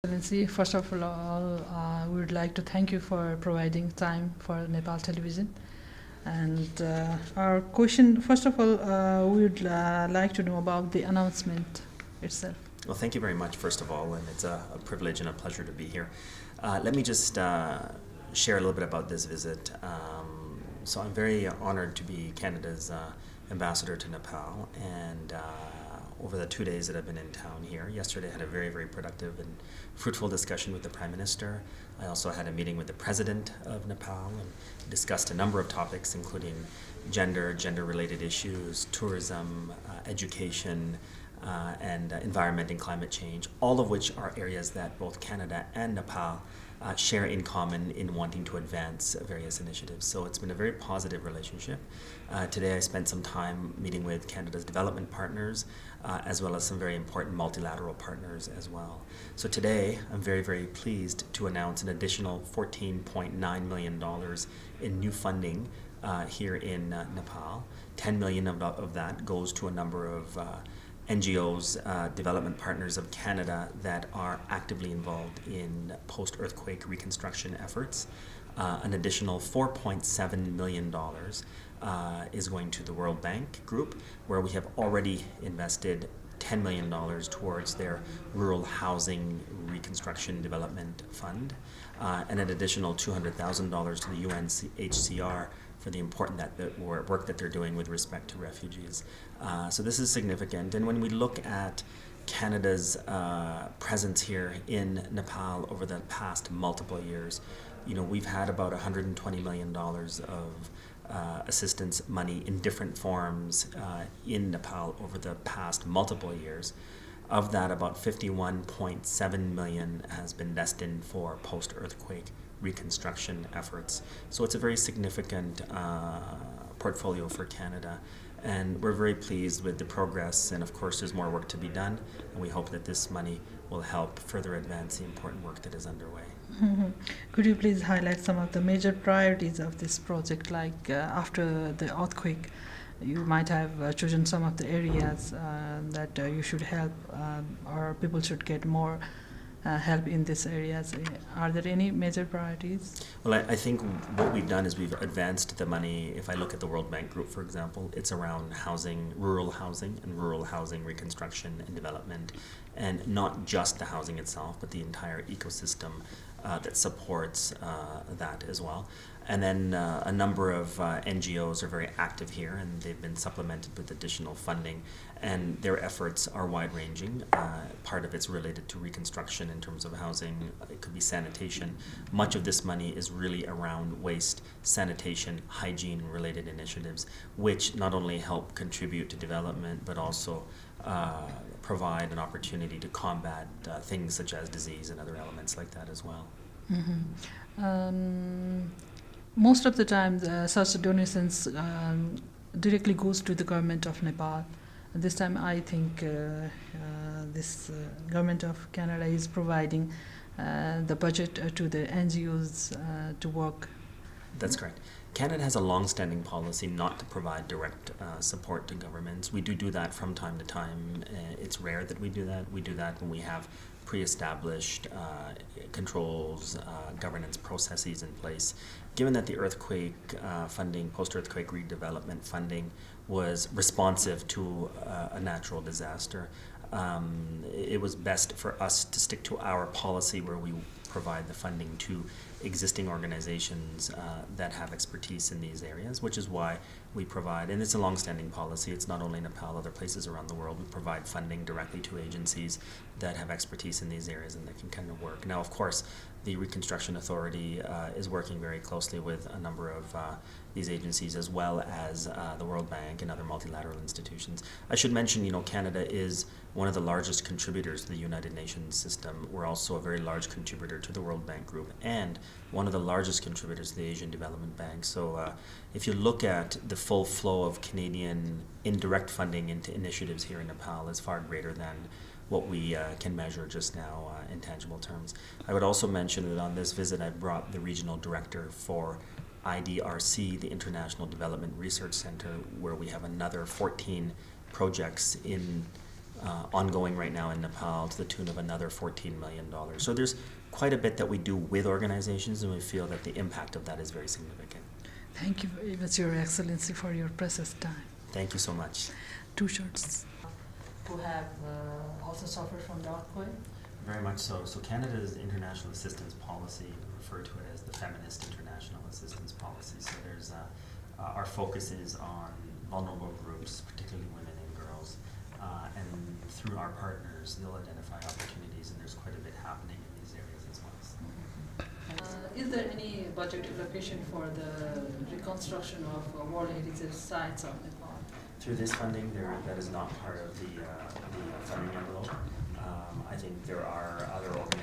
Excellency, first of all, we would like to thank you for providing time for Nepal television. And our question, first of all, we would like to know about the announcement itself. Well, thank you very much, first of all, and it's a privilege and a pleasure to be here. Let me just share a little bit about this visit. So I'm very honored to be Canada's ambassador to Nepal, and over the 2 days that I've been in town here. Yesterday I had a very, very productive and fruitful discussion with the Prime Minister. I also had a meeting with the President of Nepal and discussed a number of topics, including gender-related issues, tourism, education, and environment and climate change, all of which are areas that both Canada and Nepal share in common in wanting to advance various initiatives. So it's been a very positive relationship. Today I spent some time meeting with Canada's development partners, as well as some very important multilateral partners as well. So today I'm very, very pleased to announce an additional $14.9 million in new funding here in Nepal. $10 million of that goes to a number of NGOs, development partners of Canada that are actively involved in post-earthquake reconstruction efforts. An additional $4.7 million is going to the World Bank Group, where we have already invested $10 million towards their Rural Housing Reconstruction Development Fund, and an additional $200,000 to the UNHCR for the important work that they're doing with respect to refugees. So this is significant. And when we look at Canada's presence here in Nepal over the past multiple years, we've had about $120 million of assistance money in different forms in Nepal over the past multiple years. Of that, about $51.7 million has been destined for post-earthquake reconstruction efforts. So it's a very significant portfolio for Canada, and we're very pleased with the progress, and of course there's more work to be done, and we hope that this money will help further advance the important work that is underway. Mm-hmm. Could you please highlight some of the major priorities of this project, like after the earthquake? You might have chosen some of the areas that you should help, or people should get more help in these areas. Are there any major priorities? Well, I think what we've done is we've advanced the money. If I look at the World Bank Group, for example, it's around housing, rural housing, and rural housing reconstruction and development, and not just the housing itself, but the entire ecosystem that supports that as well. And then a number of NGOs are very active here, and they've been supplemented with additional funding, and their efforts are wide-ranging. Part of it's related to reconstruction in terms of housing. It could be sanitation. Much of this money is really around waste, sanitation, hygiene-related initiatives, which not only help contribute to development, but also provide an opportunity to combat things such as disease and other elements like that as well. Mm-hmm. Most of the time, such donations directly goes to the government of Nepal. This time, I think this government of Canada is providing the budget to the NGOs to work. That's correct. Canada has a long-standing policy not to provide direct support to governments. We do that from time to time. It's rare that we do that. We do that when we have pre-established controls, governance processes in place. Given that the earthquake funding, post-earthquake redevelopment funding, was responsive to a natural disaster, it was best for us to stick to our policy where we provide the funding to existing organizations that have expertise in these areas, which is why we provide, and it's a long-standing policy, it's not only Nepal, other places around the world, we provide funding directly to agencies that have expertise in these areas and that can kind of work. Now, of course, the Reconstruction Authority is working very closely with a number of these agencies, as well as the World Bank and other multilateral institutions. I should mention, Canada is one of the largest contributors to the United Nations system. We're also a very large contributor to the World Bank Group, and one of the largest contributors to the Asian Development Bank. So if you look at the full flow of Canadian indirect funding into initiatives here in Nepal, is far greater than what we can measure just now in tangible terms. I would also mention that on this visit I brought the regional director for IDRC, the International Development Research Center, where we have another 14 projects in ongoing right now in Nepal to the tune of another $14 million. So there's quite a bit that we do with organizations, and we feel that the impact of that is very significant. Thank you very much, Your Excellency, for your precious time. Thank you so much. 2 shirts. Who have also suffered from the earthquake? Very much so. So Canada's international assistance policy, we refer to it as the Feminist International Assistance Policy. So there's our focus is on vulnerable groups, particularly women and girls, and through our partners, they'll identify opportunities, and there's quite a bit happening in these areas as well. Is there any budget allocation for the reconstruction of World Heritage Sites of Nepal? Through this funding, that is not part of the funding envelope. I think there are other organizations